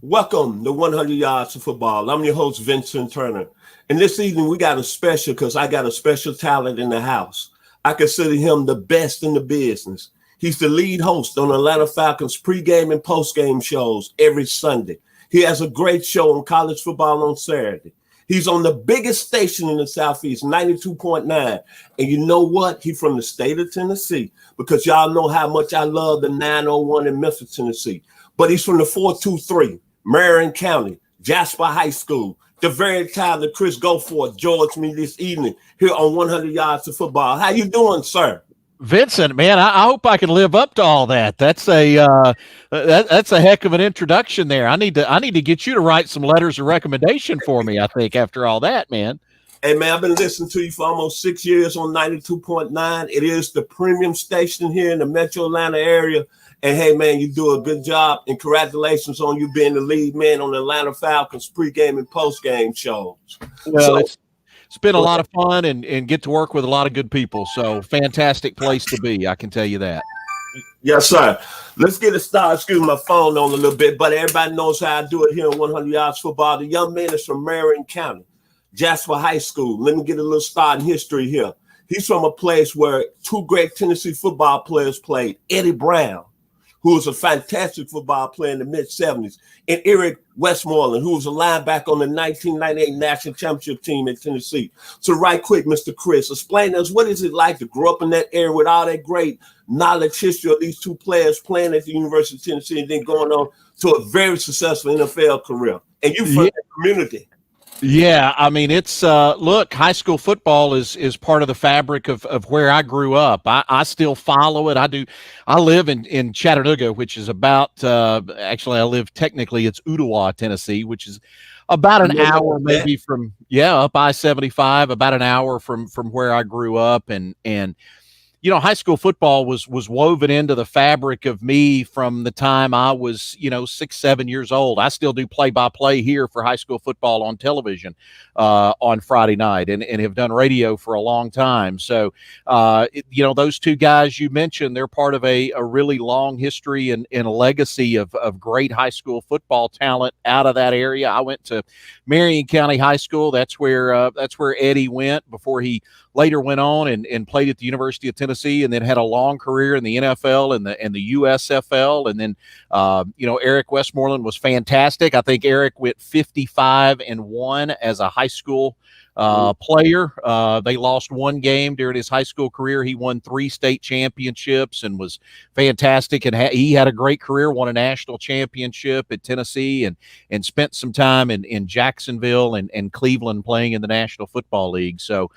Welcome to 100 Yards of Football. I'm your host, Vincent Turner. And this evening, we got a special because I got a special talent in the house. I consider him the best in the business. He's the lead host on Atlanta Falcons pregame and postgame shows every Sunday. He has a great show on college football on Saturday. He's on the biggest station in the Southeast, 92.9. And you know what? He's from the state of Tennessee because y'all know how much I love the 901 in Memphis, Tennessee. But he's from the 423. Marion County, Jasper High School. The very talented Christ Goforth joins me this evening here on 100 Yards of Football. How you doing, sir? Vincent, man, I hope I can live up to all that. That's a heck of an introduction there. I need to get you to write some letters of recommendation for me, I think, after all that, man. Hey, man, I've been listening to you for almost 6 years on 92.9. It is the premium station here in the Metro Atlanta area. And, hey, man, you do a good job. And congratulations on you being the lead man on the Atlanta Falcons pregame and postgame shows. Well, it's been a lot of fun and get to work with a lot of good people. So fantastic place to be. I can tell you that. Yes, sir. Let's get it started. Excuse my phone on a little bit, but everybody knows how I do it here on 100 Yards Football. The young man is from Marion County, Jasper High School. Let me get a little start in history here. He's from a place where two great Tennessee football players played, Eddie Brown, who was a fantastic football player in the mid-'70s, and Eric Westmoreland, who was a linebacker on the 1998 national championship team in Tennessee. So right quick, Mr. Chris, explain to us, what is it like to grow up in that area with all that great knowledge, history of these two players playing at the University of Tennessee and then going on to a very successful NFL career? And you from that community. Yeah, I mean, it's look, high school football is part of the fabric of where I grew up. I still follow it. I do. I live in Chattanooga, which is about actually I live technically it's Ottawa, Tennessee, which is about an hour maybe from up I-75, about an hour from where I grew up, and you know, high school football was woven into the fabric of me from the time I was, 6, 7 years old. I still do play-by-play here for high school football on television on Friday night and have done radio for a long time. So, those two guys you mentioned, they're part of a really long history and a legacy of great high school football talent out of that area. I went to Marion County High School. That's where Eddie went before he later went on and played at the University of Tennessee, and then had a long career in the NFL and the USFL. And then, Eric Westmoreland was fantastic. I think Eric went 55-1 as a high school player. They lost one game during his high school career. He won 3 state championships and was fantastic. And he had a great career, won a national championship at Tennessee and spent some time in Jacksonville and Cleveland playing in the National Football League. So,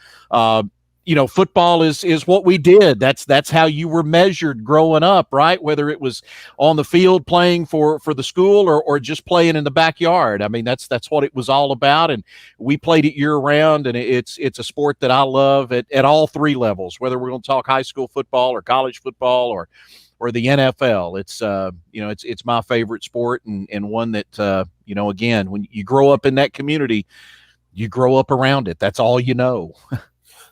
football is what we did. That's how you were measured growing up, right? Whether it was on the field playing for the school or just playing in the backyard. I mean, that's what it was all about. And we played it year round, and it's a sport that I love at all 3 levels, whether we're going to talk high school football or college football or the NFL. It's my favorite sport and one that, again, when you grow up in that community, you grow up around it. That's all you know.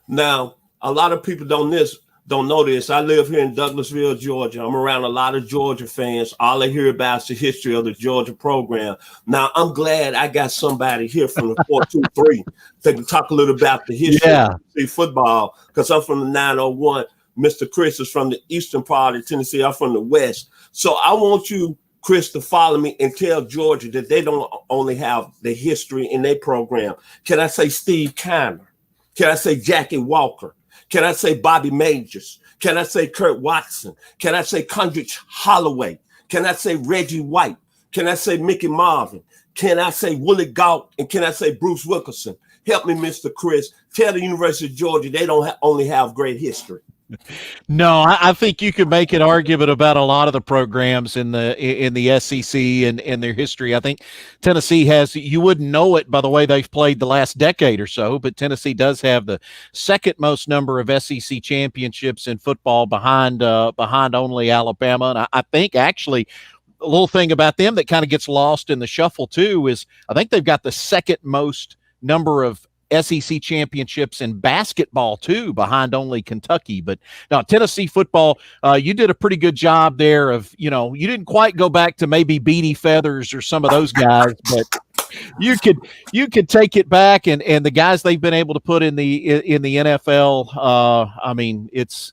Now, a lot of people don't know this. I live here in Douglasville, Georgia. I'm around a lot of Georgia fans. All I hear about is the history of the Georgia program. Now, I'm glad I got somebody here from the 423 that can talk a little about the history of football, because I'm from the 901. Mr. Chris is from the eastern part of Tennessee. I'm from the west. So I want you, Chris, to follow me and tell Georgia that they don't only have the history in their program. Can I say Steve Kiner? Can I say Jackie Walker? Can I say Bobby Majors? Can I say Kurt Watson? Can I say Condrich Holloway? Can I say Reggie White? Can I say Mickey Marvin? Can I say Willie Gault? And can I say Bruce Wilkerson? Help me, Mr. Chris. Tell the University of Georgia they don't only have great history. No, I think you could make an argument about a lot of the programs in the SEC and their history. I think Tennessee has, you wouldn't know it by the way they've played the last decade or so, but Tennessee does have the second most number of SEC championships in football behind only Alabama. And I think actually a little thing about them that kind of gets lost in the shuffle too is I think they've got the second most number of SEC championships in basketball too, behind only Kentucky. But now Tennessee football, you did a pretty good job there of, you didn't quite go back to maybe Beatty Feathers or some of those guys, but you could take it back, and the guys they've been able to put in the NFL. I mean, it's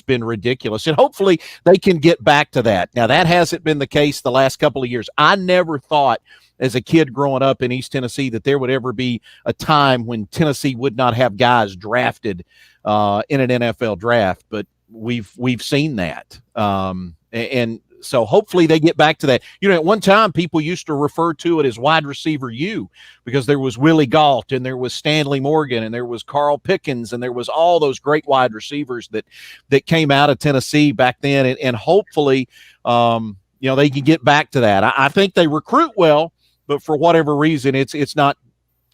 been ridiculous, and hopefully they can get back to that. Now, that hasn't been the case the last couple of years. I never thought as a kid growing up in East Tennessee that there would ever be a time when Tennessee would not have guys drafted in an NFL draft, but we've seen that. And so hopefully they get back to that. At one time people used to refer to it as wide receiver U, because there was Willie Gault and there was Stanley Morgan and there was Carl Pickens and there was all those great wide receivers that came out of Tennessee back then. And hopefully, they can get back to that. I think they recruit well, but for whatever reason, it's not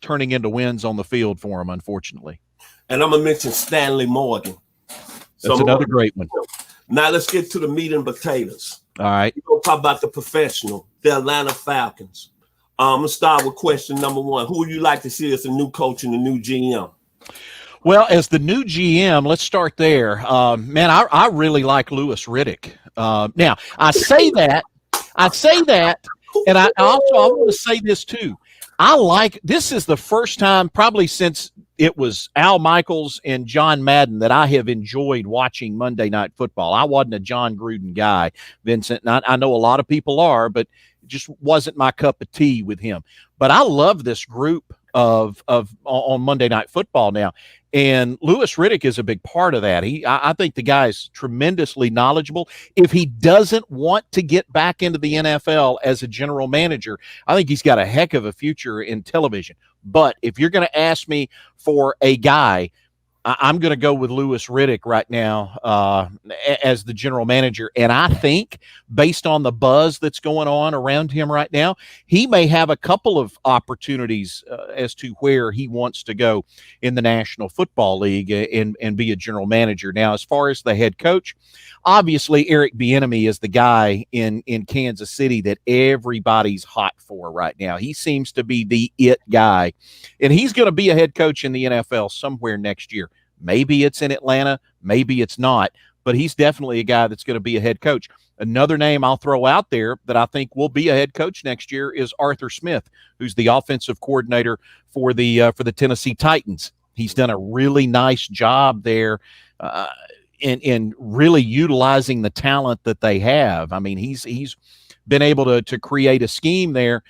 turning into wins on the field for them, unfortunately. And I'm going to mention Stanley Morgan. That's another great one. Now let's get to the meat and potatoes. All right. We're going to talk about the professional, the Atlanta Falcons. I'm going to start with question number one. Who would you like to see as the new coach and the new GM? Well, as the new GM, let's start there. Man, I really like Louis Riddick. Now, I say that, and I want to say this too. This is the first time probably since it was Al Michaels and John Madden that I have enjoyed watching Monday Night Football. I wasn't a John Gruden guy, Vincent, and I know a lot of people are, but it just wasn't my cup of tea with him. But I love this group of on Monday Night Football now. And Louis Riddick is a big part of that. I think the guy is tremendously knowledgeable. If he doesn't want to get back into the NFL as a general manager, I think he's got a heck of a future in television. But if you're going to ask me for a guy, I'm going to go with Louis Riddick right now as the general manager. And I think based on the buzz that's going on around him right now, he may have a couple of opportunities as to where he wants to go in the National Football League and be a general manager. Now, as far as the head coach, obviously Eric Bieniemy is the guy in Kansas City that everybody's hot for right now. He seems to be the it guy, and he's going to be a head coach in the NFL somewhere next year. Maybe it's in Atlanta, maybe it's not, but he's definitely a guy that's going to be a head coach. Another name I'll throw out there that I think will be a head coach next year is Arthur Smith, who's the offensive coordinator for the Tennessee Titans. He's done a really nice job there in really utilizing the talent that they have. I mean, he's been able to create a scheme there.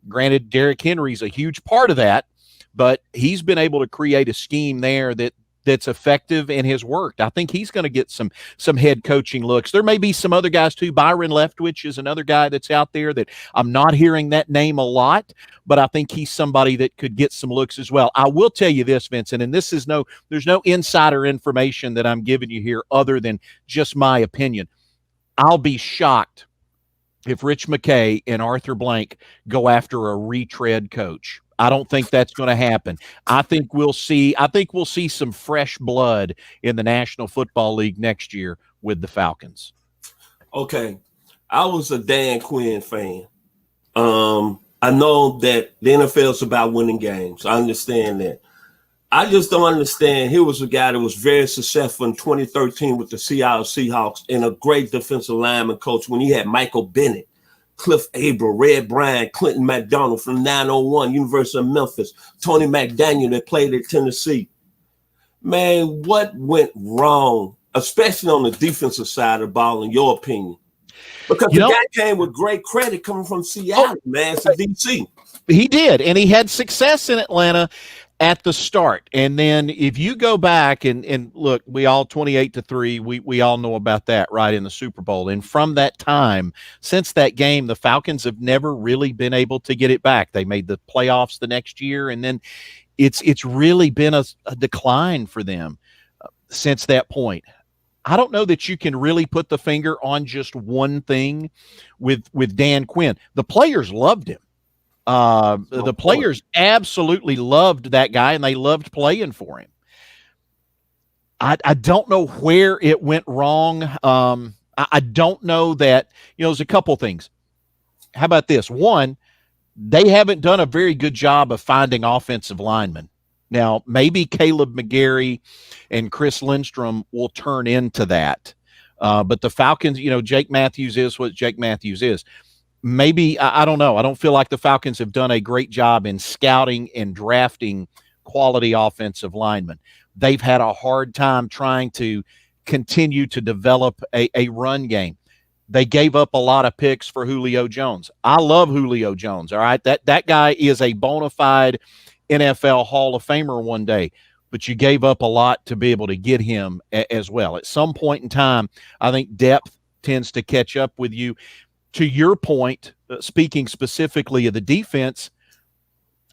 Granted, Derrick Henry's a huge part of that, but he's been able to create a scheme there that's effective and has worked. I think he's going to get some head coaching looks. There may be some other guys too. Byron Leftwich is another guy that's out there that I'm not hearing that name a lot, but I think he's somebody that could get some looks as well. I will tell you this, Vincent, and there's no insider information that I'm giving you here other than just my opinion. I'll be shocked if Rich McKay and Arthur Blank go after a retread coach. I don't think that's going to happen. I think we'll see some fresh blood in the National Football League next year with the Falcons. Okay. I was a Dan Quinn fan. I know that the NFL is about winning games. I understand that. I just don't understand. He was a guy that was very successful in 2013 with the Seattle Seahawks and a great defensive lineman coach when he had Michael Bennett, Cliff Abel, Red Bryant, Clinton McDonald from 901, University of Memphis, Tony McDaniel that played at Tennessee. Man, what went wrong, especially on the defensive side of the ball, in your opinion? Because the guy came with great credit coming from Seattle, to D.C. He did, and he had success in Atlanta at the start. And then if you go back and look, we all 28-3, we all know about that, right, in the Super Bowl. And from that time, since that game, the Falcons have never really been able to get it back. They made the playoffs the next year, and then it's really been a decline for them since that point. I don't know that you can really put the finger on just one thing with Dan Quinn. The players loved him. The players absolutely loved that guy, and they loved playing for him. I don't know where it went wrong. I don't know that, there's a couple things. How about this? One, they haven't done a very good job of finding offensive linemen. Now, maybe Caleb McGarry and Chris Lindstrom will turn into that. But the Falcons, Jake Matthews is what Jake Matthews is. Maybe, I don't know. I don't feel like the Falcons have done a great job in scouting and drafting quality offensive linemen. They've had a hard time trying to continue to develop a run game. They gave up a lot of picks for Julio Jones. I love Julio Jones, all right? That guy is a bona fide NFL Hall of Famer one day, but you gave up a lot to be able to get him as well. At some point in time, I think depth tends to catch up with you. To your point, speaking specifically of the defense,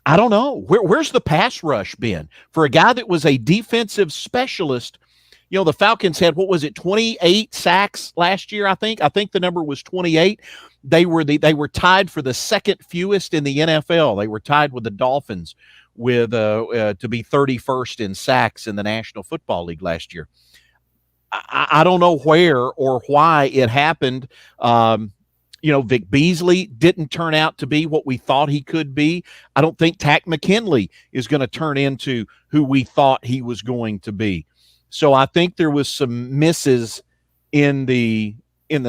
I don't know. Where's the pass rush been? For a guy that was a defensive specialist, the Falcons had, 28 sacks last year, I think. I think the number was 28. They were tied for the second fewest in the NFL. They were tied with the Dolphins with to be 31st in sacks in the National Football League last year. I don't know where or why it happened. Vic Beasley didn't turn out to be what we thought he could be. I don't think Tack McKinley is going to turn into who we thought he was going to be. So I think there was some misses in the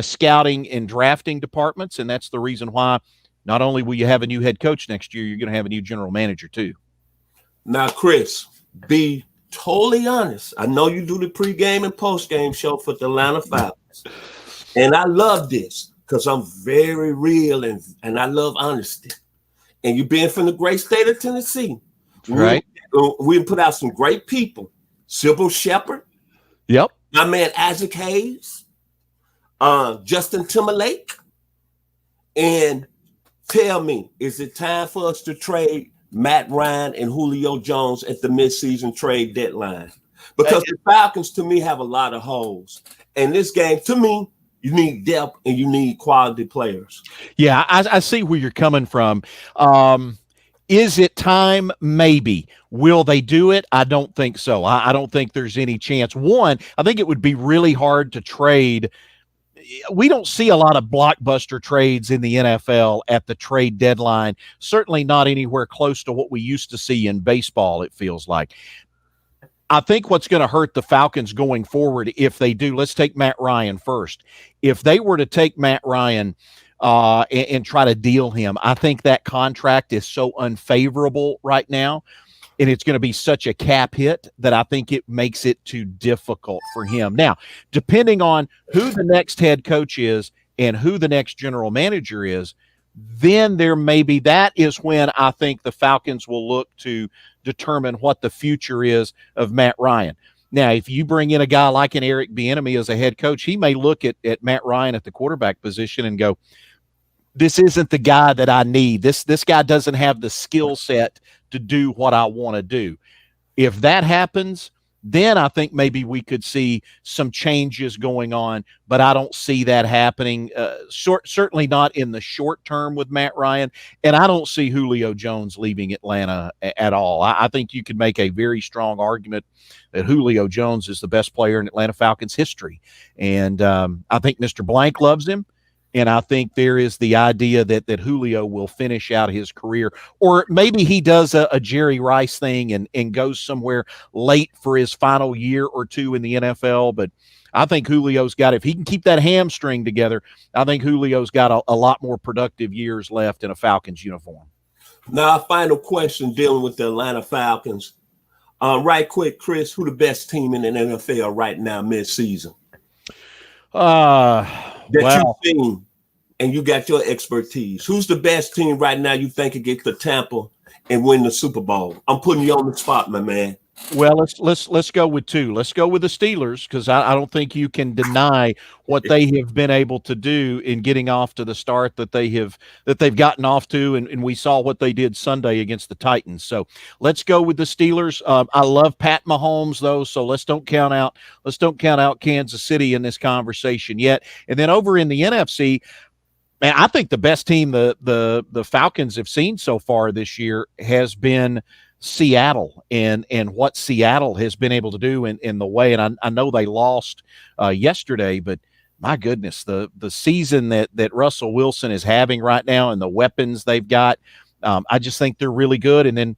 scouting and drafting departments, and that's the reason why not only will you have a new head coach next year, you're going to have a new general manager too. Now, Chris, be totally honest. I know you do the pregame and postgame show for the Atlanta Falcons, and I love this because I'm very real and I love honesty. And you've been from the great state of Tennessee, right? We put out some great people. Sybil Shepherd. Yep. My man Isaac Hayes. Justin Timberlake. And tell me, is it time for us to trade Matt Ryan and Julio Jones at the midseason trade deadline? Because the Falcons, to me, have a lot of holes. And this game, to me, you need depth and you need quality players. Yeah, I see where you're coming from. Is it time? Maybe. Will they do it? I don't think so. I don't think there's any chance. One, I think it would be really hard to trade. We don't see a lot of blockbuster trades in the NFL at the trade deadline, certainly not anywhere close to what we used to see in baseball, it feels like. I think what's going to hurt the Falcons going forward if they do, let's take Matt Ryan first. If they were to take Matt Ryan and try to deal him, I think that contract is so unfavorable right now, and it's going to be such a cap hit that I think it makes it too difficult for him. Now, depending on who the next head coach is and who the next general manager is, then that is when I think the Falcons will look to determine what the future is of Matt Ryan. Now, if you bring in a guy like an Eric Bieniemy as a head coach, he may look at Matt Ryan at the quarterback position and go, this isn't the guy that I need. This guy doesn't have the skill set to do what I want to do. If that happens, then I think maybe we could see some changes going on, but I don't see that happening, certainly not in the short term with Matt Ryan, and I don't see Julio Jones leaving Atlanta at all. I think you could make a very strong argument that Julio Jones is the best player in Atlanta Falcons history, and I think Mr. Blank loves him. And I think there is the idea that Julio will finish out his career, or maybe he does a Jerry Rice thing and goes somewhere late for his final year or two in the NFL. But I think Julio's got, if he can keep that hamstring together, I think Julio's got a lot more productive years left in a Falcons uniform. Now, a final question dealing with the Atlanta Falcons. Right quick, Chris, who the best team in the NFL right now mid-season? You've seen and you got your expertise. Who's the best team right now you think could get to Tampa and win the Super Bowl? I'm putting you on the spot, my man. Well, let's go with two. Let's go with the Steelers, because I don't think you can deny what they have been able to do in getting off to the start that they've gotten off to, and we saw what they did Sunday against the Titans. So let's go with the Steelers. I love Pat Mahomes though, so let's don't count out Kansas City in this conversation yet. And then over in the NFC, man, I think the best team the Falcons have seen so far this year has been Seattle and what Seattle has been able to do in the way. And I know they lost yesterday, but my goodness, the season that Russell Wilson is having right now and the weapons they've got, I just think they're really good. And then,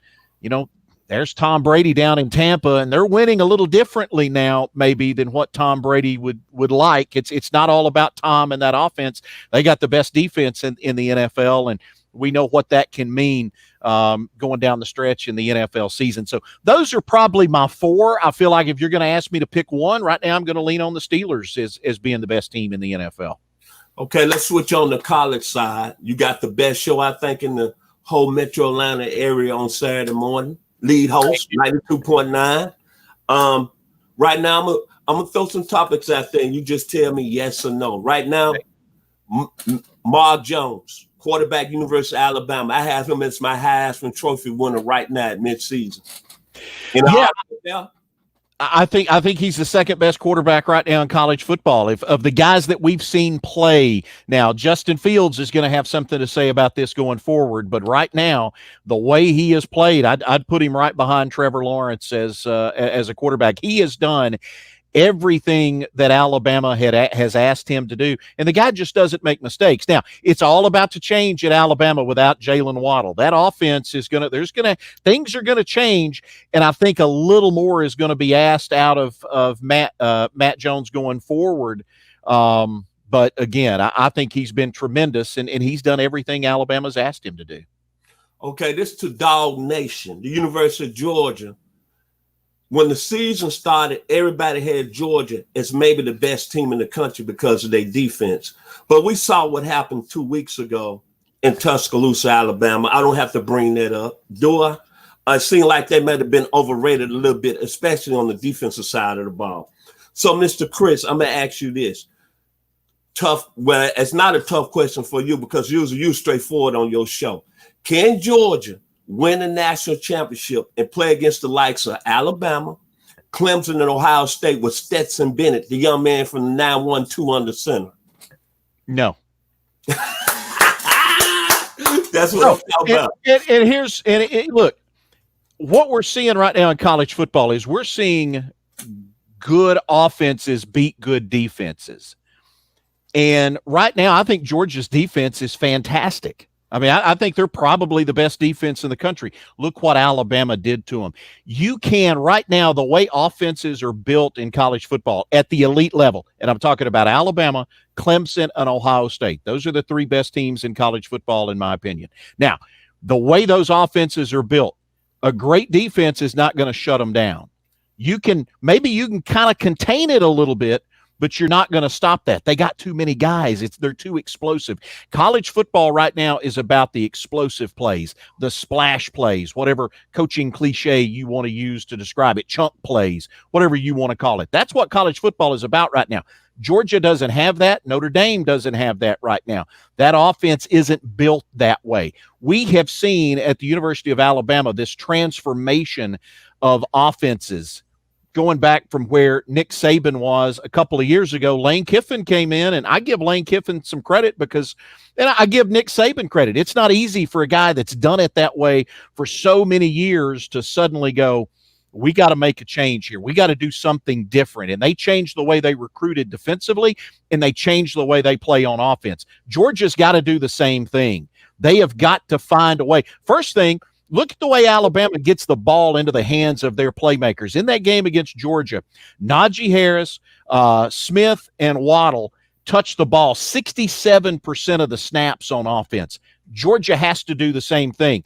there's Tom Brady down in Tampa, and they're winning a little differently now, maybe, than what Tom Brady would like. It's not all about Tom and that offense. They got the best defense in the NFL, and we know what that can mean going down the stretch in the NFL season. So those are probably my four. I feel like if you're going to ask me to pick one right now, I'm going to lean on the Steelers as being the best team in the NFL. Okay, let's switch on the college side. You got the best show, I think, in the whole Metro Atlanta area on Saturday morning. Lead host, 92.9. Right now, I'm going to throw some topics out there, and you just tell me yes or no. Right now, Mark Jones, quarterback, University of Alabama. I have him as my Heisman Trophy winner right now at midseason. I think he's the second best quarterback right now in college football. Of the guys that we've seen play now, Justin Fields is going to have something to say about this going forward. But right now, the way he has played, I'd put him right behind Trevor Lawrence as a quarterback. He has done everything that Alabama has asked him to do, and the guy just doesn't make mistakes. Now, it's all about to change at Alabama without Jalen Waddle. That offense things are gonna change, and I think a little more is going to be asked out of Matt Jones going forward. But again, I think he's been tremendous, and he's done everything Alabama's asked him to do. Okay, this to Dog Nation, the University of Georgia. When the season started, everybody had Georgia as maybe the best team in the country because of their defense. But we saw what happened 2 weeks ago in Tuscaloosa, Alabama. I don't have to bring that up, do I? It seemed like they might have been overrated a little bit, especially on the defensive side of the ball. So, Mr. Chris, I'm going to ask you this. Well, it's not a tough question for you because usually you're straightforward on your show. Can Georgia win a national championship and play against the likes of Alabama, Clemson, and Ohio State with Stetson Bennett, the young man from the 912 under center? No. That's what I'm talking about. Look, what we're seeing right now in college football is we're seeing good offenses beat good defenses. And right now, I think Georgia's defense is fantastic. I mean, I think they're probably the best defense in the country. Look what Alabama did to them. You can, right now, the way offenses are built in college football at the elite level, and I'm talking about Alabama, Clemson, and Ohio State. Those are the three best teams in college football, in my opinion. Now, the way those offenses are built, a great defense is not going to shut them down. Maybe you can kind of contain it a little bit, but you're not going to stop that. They got too many guys. They're too explosive. College football right now is about the explosive plays, the splash plays, whatever coaching cliche you want to use to describe it, chunk plays, whatever you want to call it. That's what college football is about right now. Georgia doesn't have that. Notre Dame doesn't have that right now. That offense isn't built that way. We have seen at the University of Alabama this transformation of offenses going back from where Nick Saban was a couple of years ago. Lane Kiffin came in, and I give Lane Kiffin some credit and I give Nick Saban credit. It's not easy for a guy that's done it that way for so many years to suddenly go, we got to make a change here. We got to do something different. And they changed the way they recruited defensively, and they changed the way they play on offense. Georgia's got to do the same thing. They have got to find a way. First thing, look at the way Alabama gets the ball into the hands of their playmakers. In that game against Georgia, Najee Harris, Smith, and Waddle touched the ball 67% of the snaps on offense. Georgia has to do the same thing.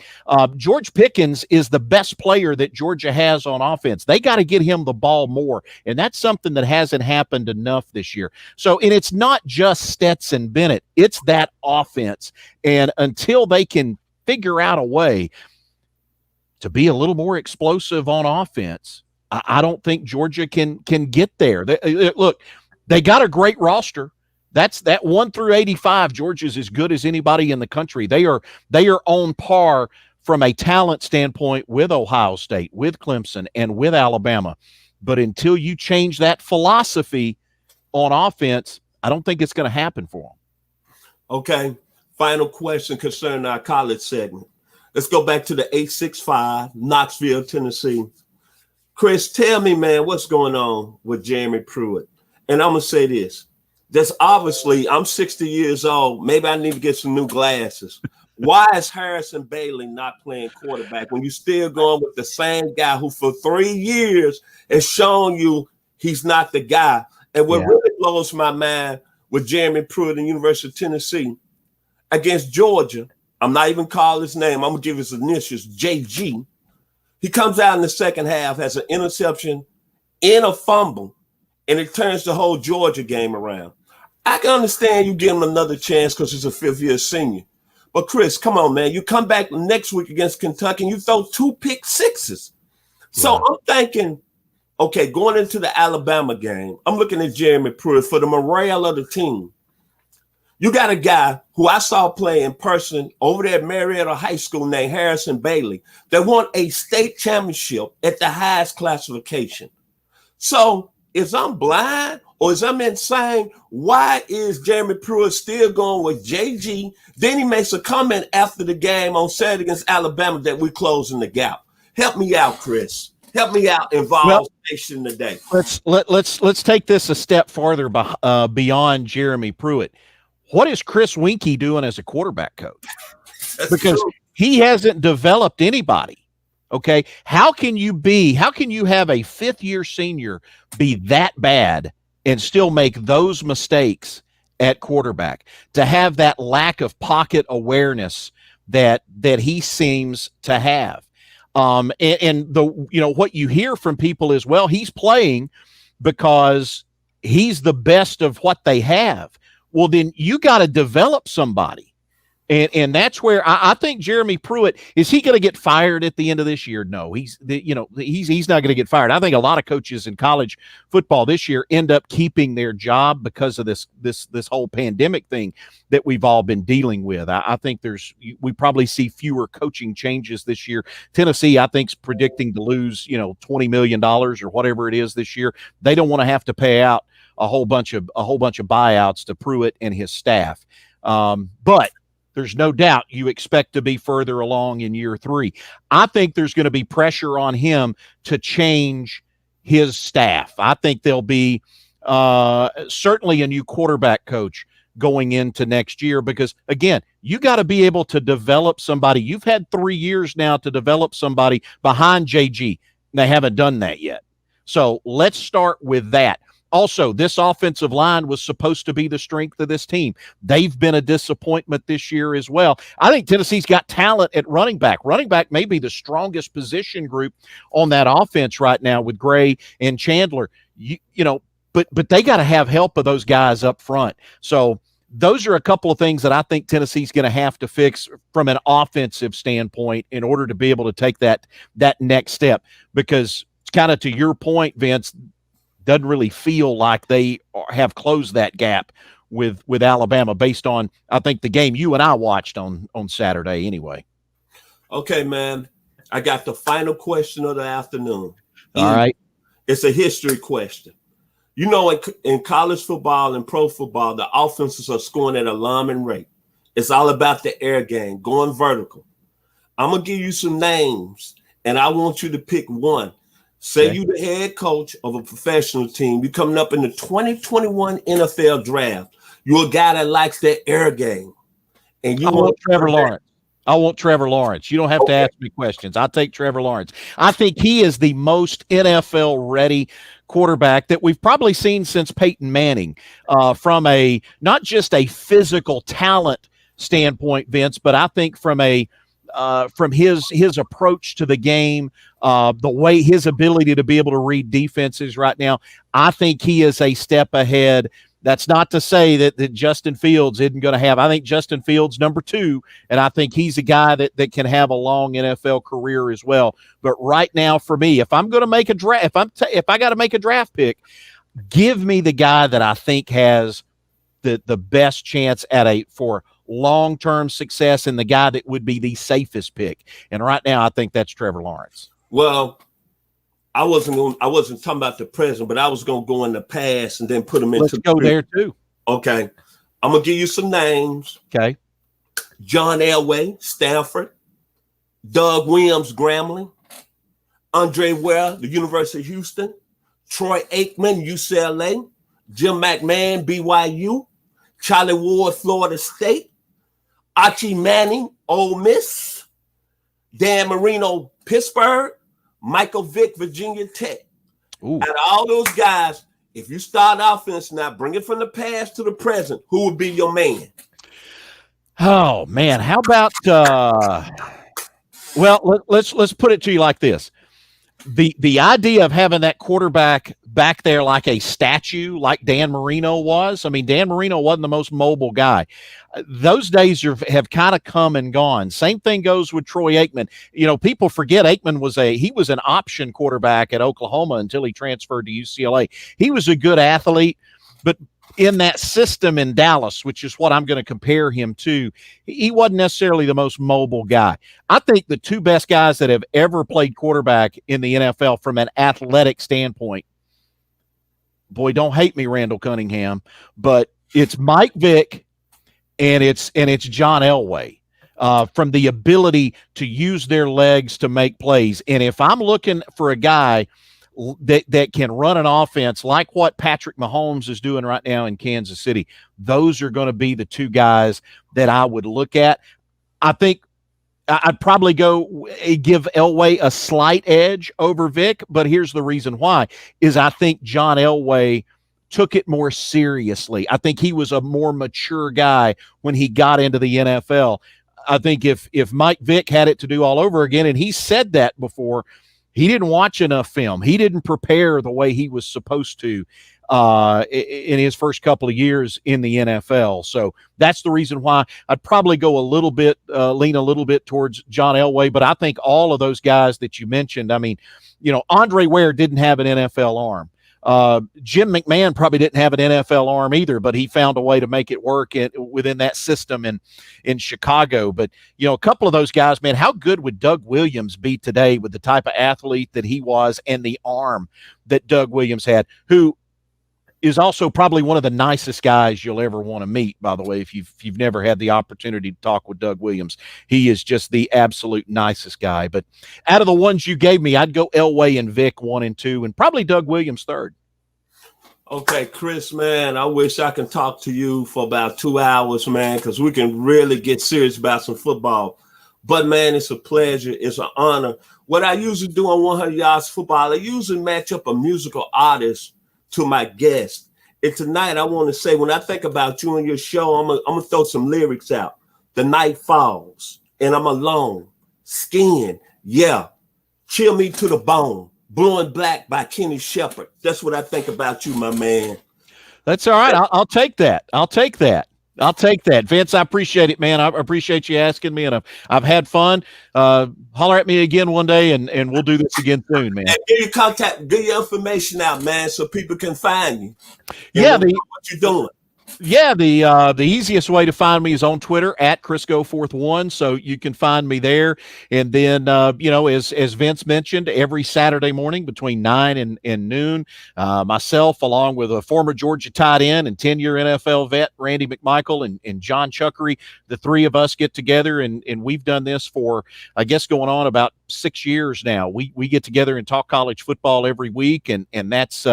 George Pickens is the best player that Georgia has on offense. They got to get him the ball more, and that's something that hasn't happened enough this year. So, and it's not just Stetson Bennett. It's that offense. And until they can figure out a way to be a little more explosive on offense, I don't think Georgia can get there. Look, they got a great roster. That's that 1 through 85. Georgia's as good as anybody in the country. They are on par from a talent standpoint with Ohio State, with Clemson, and with Alabama. But until you change that philosophy on offense, I don't think it's going to happen for them. Okay, final question concerning our college segment. Let's go back to the 865, Knoxville, Tennessee. Chris, tell me, man, what's going on with Jeremy Pruitt? And I'm going to say this. That's obviously, I'm 60 years old. Maybe I need to get some new glasses. Why is Harrison Bailey not playing quarterback when you're still going with the same guy who for 3 years has shown you he's not the guy? And what really blows my mind with Jeremy Pruitt and University of Tennessee against Georgia, I'm not even calling his name. I'm going to give his initials, JG. He comes out in the second half, has an interception and a fumble, and it turns the whole Georgia game around. I can understand you give him another chance because he's a fifth-year senior. But, Chris, come on, man. You come back next week against Kentucky and you throw 2 pick sixes. So I'm thinking, okay, going into the Alabama game, I'm looking at Jeremy Pruitt for the morale of the team. You got a guy who I saw play in person over there at Marietta High School named Harrison Bailey that won a state championship at the highest classification. So is I'm blind or is I'm insane? Why is Jeremy Pruitt still going with JG? Then he makes a comment after the game on Saturday against Alabama that we're closing the gap. Help me out, Chris. Help me out in Vol Nation today. Let's take this a step farther beyond Jeremy Pruitt. What is Chris Winkie doing as a quarterback coach? Because he hasn't developed anybody. Okay. How can you have a fifth-year senior be that bad and still make those mistakes at quarterback? To have that lack of pocket awareness that he seems to have. And what you hear from people is, well, he's playing because he's the best of what they have. Well, then you got to develop somebody. And that's where I think Jeremy Pruitt, is he going to get fired at the end of this year? No, he's not going to get fired. I think a lot of coaches in college football this year end up keeping their job because of this whole pandemic thing that we've all been dealing with. I think we probably see fewer coaching changes this year. Tennessee, I think, is predicting to lose, $20 million or whatever it is this year. They don't want to have to pay out a whole bunch of buyouts to Pruitt and his staff. But there's no doubt you expect to be further along in year 3. I think there's going to be pressure on him to change his staff. I think there'll be certainly a new quarterback coach going into next year because, again, you got to be able to develop somebody. You've had 3 years now to develop somebody behind JG. They haven't done that yet. So let's start with that. Also, this offensive line was supposed to be the strength of this team. They've been a disappointment this year as well. I think Tennessee's got talent at running back. Running back may be the strongest position group on that offense right now with Gray and Chandler. But they got to have help of those guys up front. So those are a couple of things that I think Tennessee's going to have to fix from an offensive standpoint in order to be able to take that next step. Because kind of to your point, Vince, doesn't really feel like they have closed that gap with Alabama based on, I think, the game you and I watched on Saturday anyway. Okay, man. I got the final question of the afternoon. All right. It's a history question. In college football and pro football, the offenses are scoring at an alarming rate. It's all about the air game, going vertical. I'm going to give you some names, and I want you to pick one. Say you the head coach of a professional team. You're coming up in the 2021 NFL draft. You're a guy that likes that air game. And you want Trevor Lawrence. I want Trevor Lawrence. You don't have to ask me questions. I'll take Trevor Lawrence. I think he is the most NFL-ready quarterback that we've probably seen since Peyton Manning, from not just a physical talent standpoint, Vince, but I think from his approach to the game, the way his ability to be able to read defenses right now, I think he is a step ahead. That's not to say that Justin Fields isn't going to have. I think Justin Fields number 2, and I think he's a guy that can have a long NFL career as well. But right now, for me, if I'm going to make a draft, if I got to make a draft pick, give me the guy that I think has the best chance for long-term success and the guy that would be the safest pick. And right now, I think that's Trevor Lawrence. Well, I wasn't talking about the present, but I was going to go in the past and then put them into. Let's go there too. Okay. I'm going to give you some names. Okay. John Elway, Stanford. Doug Williams, Grambling. Andre Ware, the University of Houston. Troy Aikman, UCLA. Jim McMahon, BYU. Charlie Ward, Florida State. Archie Manning, Ole Miss. Dan Marino, Pittsburgh. Michael Vick, Virginia Tech. Ooh. Out of all those guys, if you start offense now, bring it from the past to the present, who would be your man? Oh man, how about well, let's put it to you like this. The idea of having that quarterback back there like a statue, like Dan Marino was. I mean, Dan Marino wasn't the most mobile guy. Those days have kind of come and gone. Same thing goes with Troy Aikman. You know, people forget Aikman was an option quarterback at Oklahoma until he transferred to UCLA. He was a good athlete, but in that system in Dallas, which is what I'm going to compare him to, he wasn't necessarily the most mobile guy. I think the two best guys that have ever played quarterback in the NFL from an athletic standpoint, boy, don't hate me, Randall Cunningham, but it's Mike Vick and it's John Elway. From the ability to use their legs to make plays. And if I'm looking for a guy that can run an offense like what Patrick Mahomes is doing right now in Kansas City, those are going to be the two guys that I would look at. I think I'd probably give Elway a slight edge over Vic, but here's the reason why, is I think John Elway took it more seriously. I think he was a more mature guy when he got into the NFL. I think if Mike Vick had it to do all over again, and he said that before, he didn't watch enough film. He didn't prepare the way he was supposed to in his first couple of years in the NFL. So that's the reason why I'd probably go lean a little bit towards John Elway. But I think all of those guys that you mentioned, I mean, you know, Andre Ware didn't have an NFL arm. Jim McMahon probably didn't have an NFL arm either, but he found a way to make it work within that system in Chicago. But, you know, a couple of those guys, man, how good would Doug Williams be today with the type of athlete that he was and the arm that Doug Williams had, who is also probably one of the nicest guys you'll ever want to meet, by the way, if you've never had the opportunity to talk with Doug Williams. He is just the absolute nicest guy. But out of the ones you gave me, I'd go Elway and Vic 1 and 2, and probably Doug Williams 3rd. Okay, Chris, man, I wish I could talk to you for about 2 hours, man, because we can really get serious about some football. But, man, it's a pleasure. It's an honor. What I usually do on 100 Yards Football, I usually match up a musical artist to my guest. And tonight I want to say, when I think about you and your show, I'm gonna throw some lyrics out. The night falls and I'm alone. Skin, yeah. Chill me to the bone. Blue and Black by Kenny Shepard. That's what I think about you, my man. That's all right. I'll take that. I'll take that. Vince, I appreciate it, man. I appreciate you asking me, and I've had fun. Holler at me again one day, and we'll do this again soon, man. And get your information out, man, so people can find you. Yeah, what you're doing. Yeah, the easiest way to find me is on Twitter at Christ Goforth 1, so you can find me there. And then, as Vince mentioned, every Saturday morning between 9 and noon, myself, along with a former Georgia tight end and 10-year NFL vet, Randy McMichael, and John Chuckery, the three of us get together, and we've done this for, I guess, going on about 6 years now. We get together and talk college football every week, and that's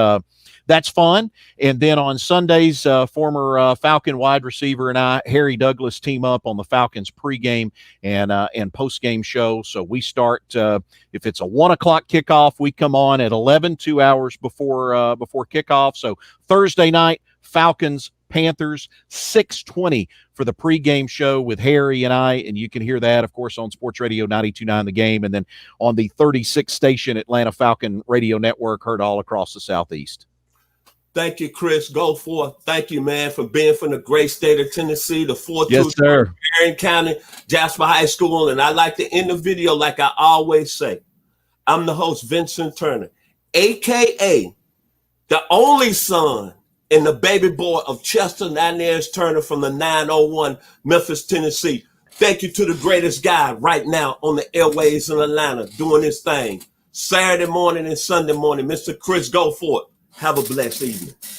fun. And then on Sundays, former Falcon wide receiver and I, Harry Douglas, team up on the Falcons pregame and postgame show. So we start, if it's a 1 o'clock kickoff, we come on at 11, 2 hours before kickoff. So Thursday night, Falcons, Panthers, 6:20 for the pregame show with Harry and I, and you can hear that, of course, on Sports Radio 92.9 The Game, and then on the 36 station Atlanta Falcon Radio Network, heard all across the Southeast. Thank you, Chris Goforth. Thank you, man, for being from the great state of Tennessee, the 4-2 yes, sir. Marion County, Jasper High School. And I like to end the video like I always say. I'm the host, Vincent Turner, a.k.a. the only son and the baby boy of Chester Nanez Turner from the 901 Memphis, Tennessee. Thank you to the greatest guy right now on the airways in Atlanta doing his thing. Saturday morning and Sunday morning, Mr. Chris Goforth. Have a blessed evening.